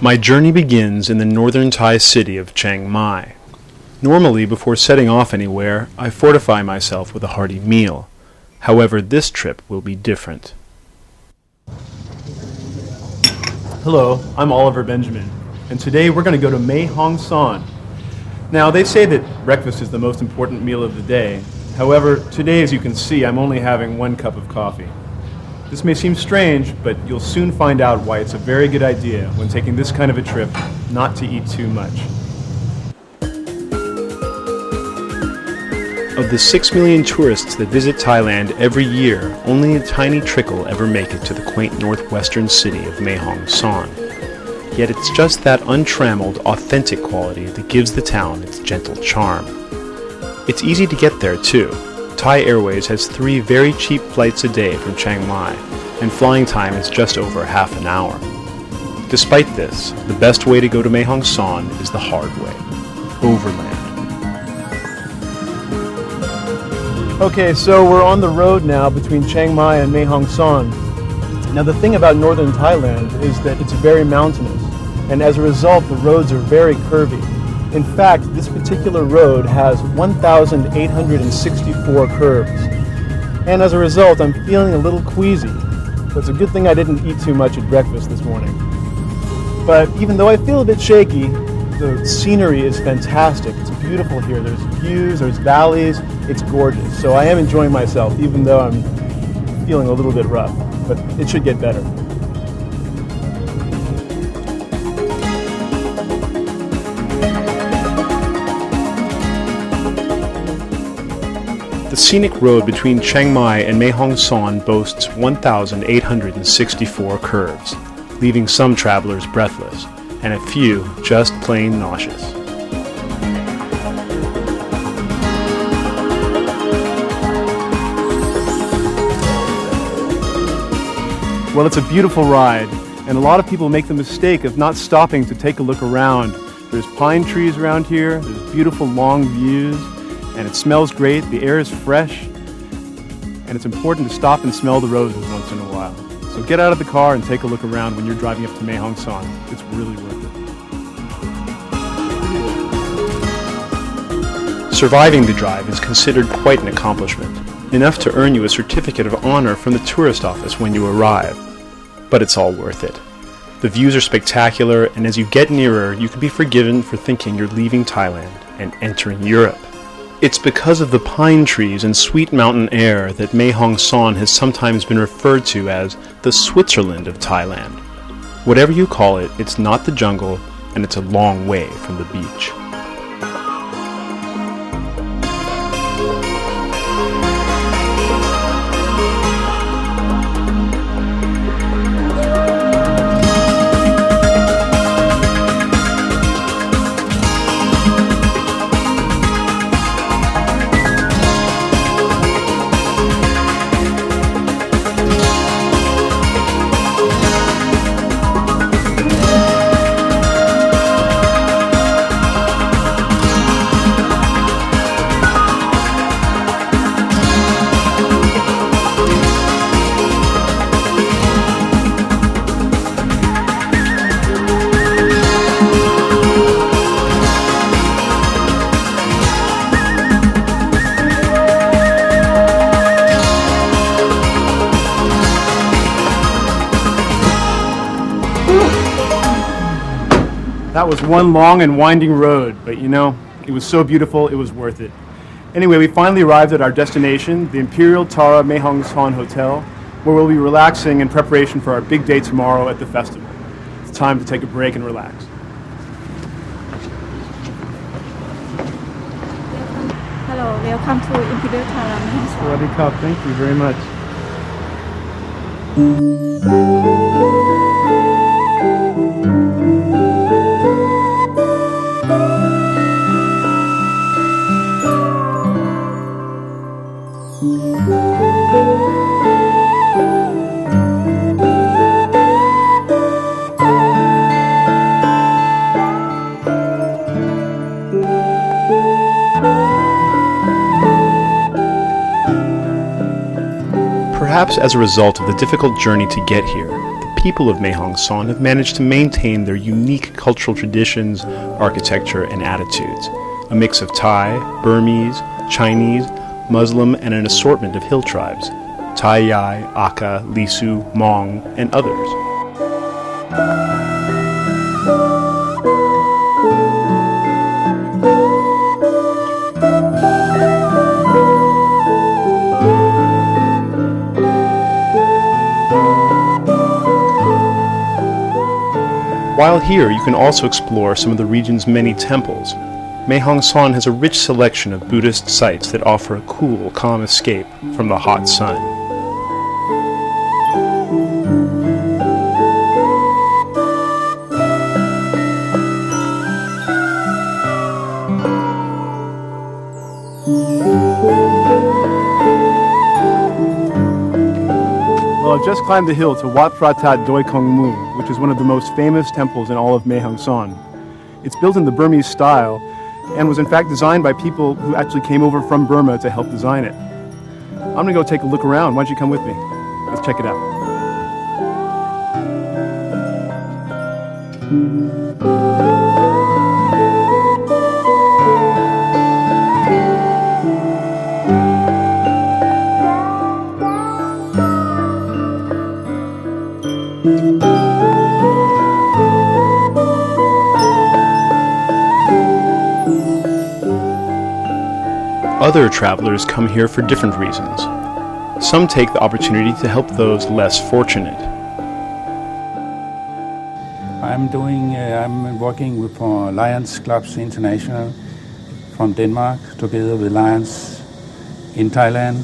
My journey begins in the northern Thai city of Chiang Mai. Normally, before setting off anywhere, I fortify myself with a hearty meal. However, this trip will be different. Hello, I'm Oliver Benjamin, and today we're going to go to Mae Hong Son. Now, they say that breakfast is the most important meal of the day. However, today, as you can see, I'm only having 1 cup of coffee. This may seem strange, but you'll soon find out why it's a very good idea when taking this kind of a trip not to eat too much. Of the 6 million tourists that visit Thailand every year, only a tiny trickle ever make it to the quaint northwestern city of Mae Hong Son. Yet it's just that untrammeled, authentic quality that gives the town its gentle charm. It's easy to get there too. Thai Airways has 3 very cheap flights a day from Chiang Mai, and flying time is just over half an hour. Despite this, the best way to go to Mae Hong Son is the hard way, overland. Okay, so we're on the road now between Chiang Mai and Mae Hong Son. Now the thing about northern Thailand is that it's very mountainous, and as a result the roads are very curvy. In fact, this particular road has 1,864 curves. And as a result, I'm feeling a little queasy. So it's a good thing I didn't eat too much at breakfast this morning. But even though I feel a bit shaky, the scenery is fantastic. It's beautiful here. There's views, there's valleys. It's gorgeous. So I am enjoying myself, even though I'm feeling a little bit rough. But it should get better. The scenic road between Chiang Mai and Mae Hong Son boasts 1,864 curves, leaving some travelers breathless, and a few just plain nauseous. Well, it's a beautiful ride, and a lot of people make the mistake of not stopping to take a look around. There's pine trees around here, there's beautiful long views, and it smells great, the air is fresh, and it's important to stop and smell the roses once in a while. So get out of the car and take a look around when you're driving up to Mae Hong Son. It's really worth it. Surviving the drive is considered quite an accomplishment, enough to earn you a certificate of honor from the tourist office when you arrive. But it's all worth it. The views are spectacular, and as you get nearer, you can be forgiven for thinking you're leaving Thailand and entering Europe. It's because of the pine trees and sweet mountain air that Mae Hong Son has sometimes been referred to as the Switzerland of Thailand. Whatever you call it, it's not the jungle, and it's a long way from the beach. That was one long and winding road, but you know, it was so beautiful, it was worth it. Anyway, we finally arrived at our destination, the Imperial Tara Mae Hong Son Hotel, where we'll be relaxing in preparation for our big day tomorrow at the festival. It's time to take a break and relax. Hello, welcome to Imperial Tara Mae Hong Son. Sawadee Krap, thank you very much. Perhaps as a result of the difficult journey to get here, the people of Mae Hong Son have managed to maintain their unique cultural traditions, architecture, and attitudes, a mix of Thai, Burmese, Chinese, Muslim, and an assortment of hill tribes, Tai Yai, Aka, Lisu, Hmong, and others. While here, you can also explore some of the region's many temples. Mae Hong Son has a rich selection of Buddhist sites that offer a cool, calm escape from the hot sun. Well, I've just climbed the hill to Wat Phra Doi Kong Mu, which is one of the most famous temples in all of Mae Hong Son. It's built in the Burmese style and was in fact designed by people who actually came over from Burma to help design it. I'm going to go take a look around. Why don't you come with me? Let's check it out. Other travelers come here for different reasons. Some take the opportunity to help those less fortunate. I'm working with Lions Clubs International from Denmark, together with Lions in Thailand,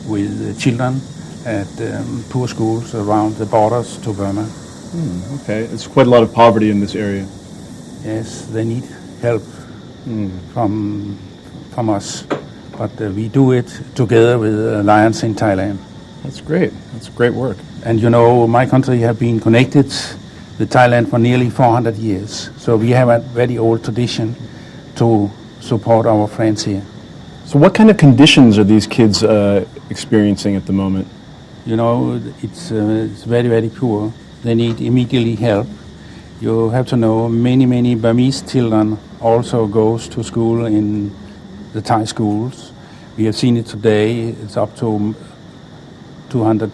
with children at poor schools around the borders to Burma. Okay, it's quite a lot of poverty in this area. Yes, they need help from us, but we do it together with Lions in Thailand. That's great. That's great work. And you know, my country have been connected with Thailand for nearly 400 years, so we have a very old tradition to support our friends here. So what kind of conditions are these kids experiencing at the moment? You know, it's very, very poor. They need immediately help. You have to know many Burmese children also goes to school in the Thai schools. We have seen it today. It's up to 200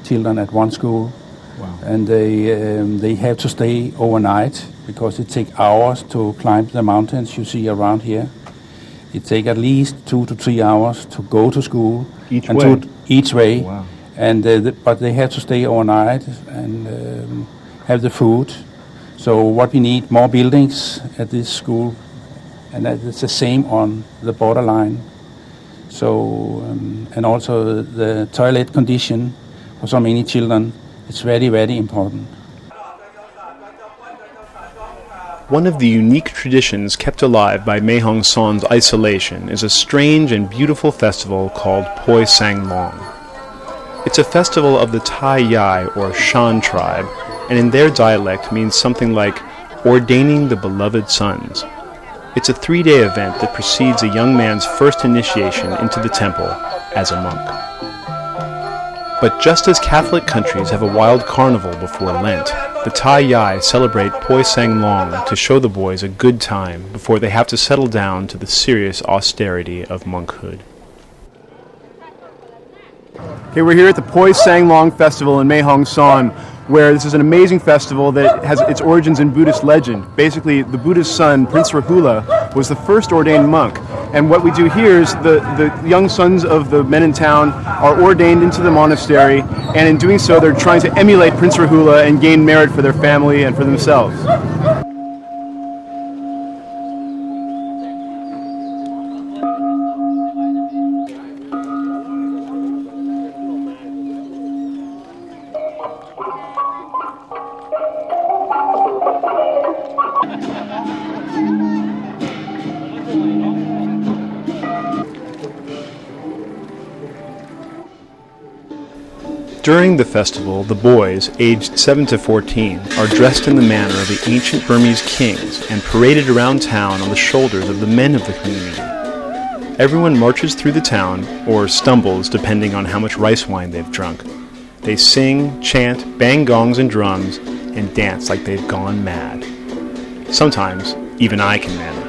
children at one school. Wow. And they have to stay overnight because it takes hours to climb the mountains you see around here. It takes at least 2 to 3 hours to go to school. Each way. Wow. And but they have to stay overnight and have the food. So what we need, more buildings at this school, and it's the same on the borderline. So and also the toilet condition for so many children, it's very, very important. One of the unique traditions kept alive by Mae Hong Son's isolation is a strange and beautiful festival called Poi Sang Long. It's a festival of the Tai Yai or Shan tribe, and in their dialect means something like ordaining the beloved sons. It's a 3-day event that precedes a young man's first initiation into the temple as a monk. But just as Catholic countries have a wild carnival before Lent, the Tai Yai celebrate Poi Sang Long to show the boys a good time before they have to settle down to the serious austerity of monkhood. Okay, we're here at the Poi Sang Long Festival in Mae Hong Son, where this is an amazing festival that has its origins in Buddhist legend. Basically, the Buddha's son, Prince Rahula, was the first ordained monk. And what we do here is the young sons of the men in town are ordained into the monastery, and in doing so, they're trying to emulate Prince Rahula and gain merit for their family and for themselves. During the festival, the boys, aged 7 to 14, are dressed in the manner of the ancient Burmese kings and paraded around town on the shoulders of the men of the community. Everyone marches through the town, or stumbles depending on how much rice wine they've drunk. They sing, chant, bang gongs and drums, and dance like they've gone mad. Sometimes, even I can manage.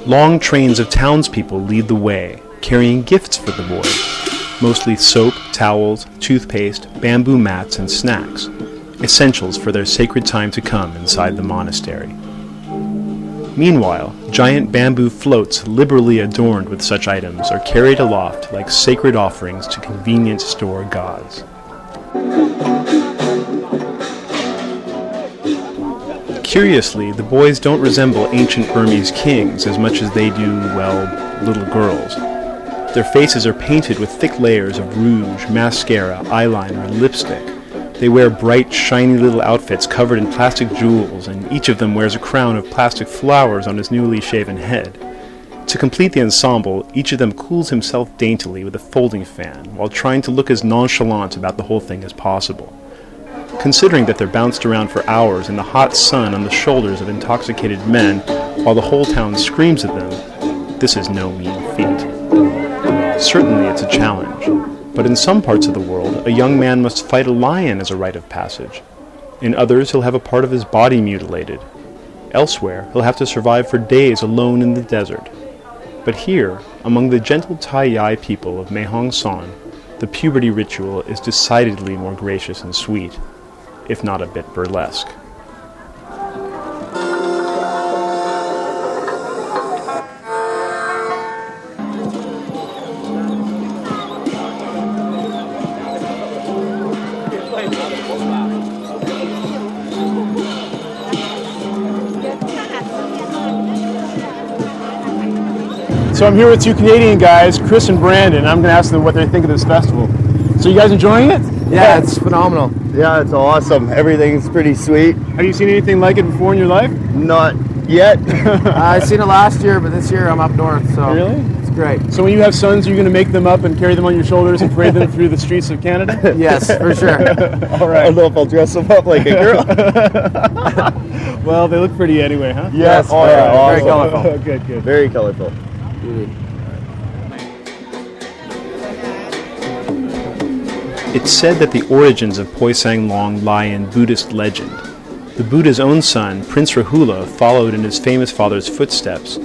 Long trains of townspeople lead the way, carrying gifts for the boys, mostly soap, towels, toothpaste, bamboo mats, and snacks, essentials for their sacred time to come inside the monastery. Meanwhile, giant bamboo floats liberally adorned with such items are carried aloft like sacred offerings to convenience store gods. Curiously, the boys don't resemble ancient Burmese kings as much as they do, well, little girls. Their faces are painted with thick layers of rouge, mascara, eyeliner, and lipstick. They wear bright, shiny little outfits covered in plastic jewels, and each of them wears a crown of plastic flowers on his newly shaven head. To complete the ensemble, each of them cools himself daintily with a folding fan, while trying to look as nonchalant about the whole thing as possible. Considering that they're bounced around for hours in the hot sun on the shoulders of intoxicated men while the whole town screams at them, this is no mean feat. Certainly it's a challenge, but in some parts of the world, a young man must fight a lion as a rite of passage. In others, he'll have a part of his body mutilated. Elsewhere, he'll have to survive for days alone in the desert. But here, among the gentle Thai Yai people of Mae Hong Son, the puberty ritual is decidedly more gracious and sweet, if not a bit burlesque. So I'm here with two Canadian guys, Chris and Brandon. I'm going to ask them what they think of this festival. So you guys enjoying it? Yeah, it's phenomenal. Yeah, it's awesome. Everything's pretty sweet. Have you seen anything like it before in your life? Not yet. I seen it last year, but this year I'm up north, so Really? it's great. So when you have sons, are you going to make them up and carry them on your shoulders and parade them through the streets of Canada? Yes, for sure. All I right. don't know if I'll dress them up like a girl. Well, they look pretty anyway, huh? Yes. Oh, yeah. Very Awesome. colorful. Good, good. Very colorful. It's said that the origins of Poi Sang Long lie in Buddhist legend. The Buddha's own son, Prince Rahula, followed in his famous father's footsteps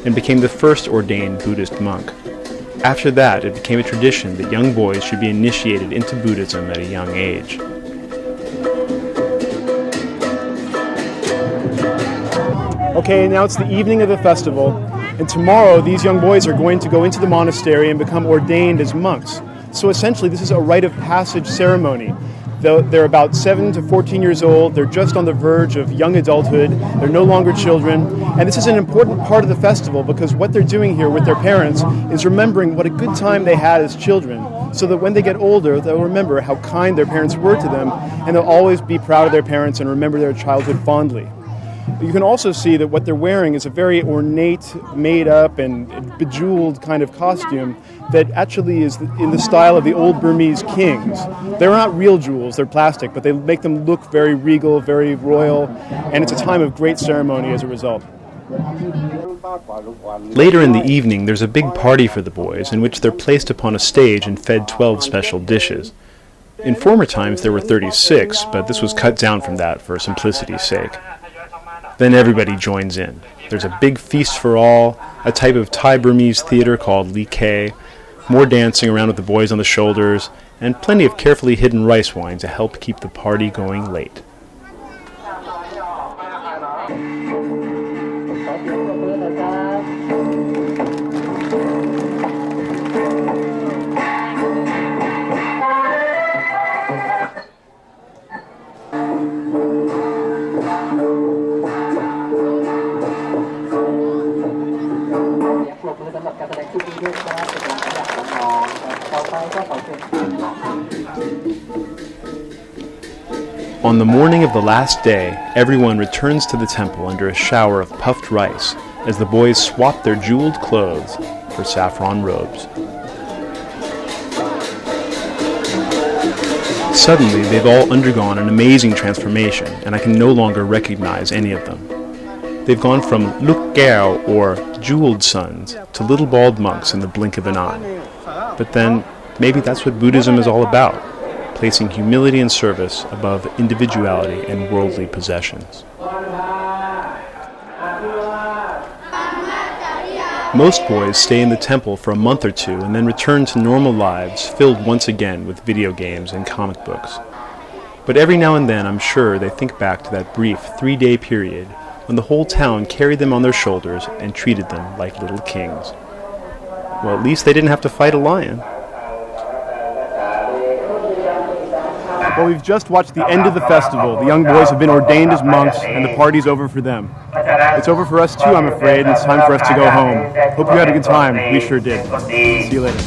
and became the first ordained Buddhist monk. After that, it became a tradition that young boys should be initiated into Buddhism at a young age. Okay, now it's the evening of the festival, and tomorrow these young boys are going to go into the monastery and become ordained as monks. So essentially, this is a rite of passage ceremony. They're about 7 to 14 years old. They're just on the verge of young adulthood. They're no longer children. And this is an important part of the festival because what they're doing here with their parents is remembering what a good time they had as children, so that when they get older, they'll remember how kind their parents were to them, and they'll always be proud of their parents and remember their childhood fondly. You can also see that what they're wearing is a very ornate, made-up, and bejeweled kind of costume that actually is in the style of the old Burmese kings. They're not real jewels, they're plastic, but they make them look very regal, very royal, and it's a time of great ceremony as a result. Later in the evening, there's a big party for the boys in which they're placed upon a stage and fed 12 special dishes. In former times, there were 36, but this was cut down from that for simplicity's sake. Then everybody joins in. There's a big feast for all, a type of Thai Burmese theater called Lee Kay, more dancing around with the boys on the shoulders, and plenty of carefully hidden rice wine to help keep the party going late. On the morning of the last day, everyone returns to the temple under a shower of puffed rice, as the boys swap their jeweled clothes for saffron robes. Suddenly, they've all undergone an amazing transformation, and I can no longer recognize any of them. They've gone from luk gao, or jeweled sons, to little bald monks in the blink of an eye. But then, maybe that's what Buddhism is all about, placing humility and service above individuality and worldly possessions. Most boys stay in the temple for a month or two and then return to normal lives filled once again with video games and comic books. But every now and then I'm sure they think back to that brief 3-day period when the whole town carried them on their shoulders and treated them like little kings. Well, at least they didn't have to fight a lion. Well, we've just watched the end of the festival. The young boys have been ordained as monks, and the party's over for them. It's over for us too, I'm afraid, and it's time for us to go home. Hope you had a good time. We sure did. See you later.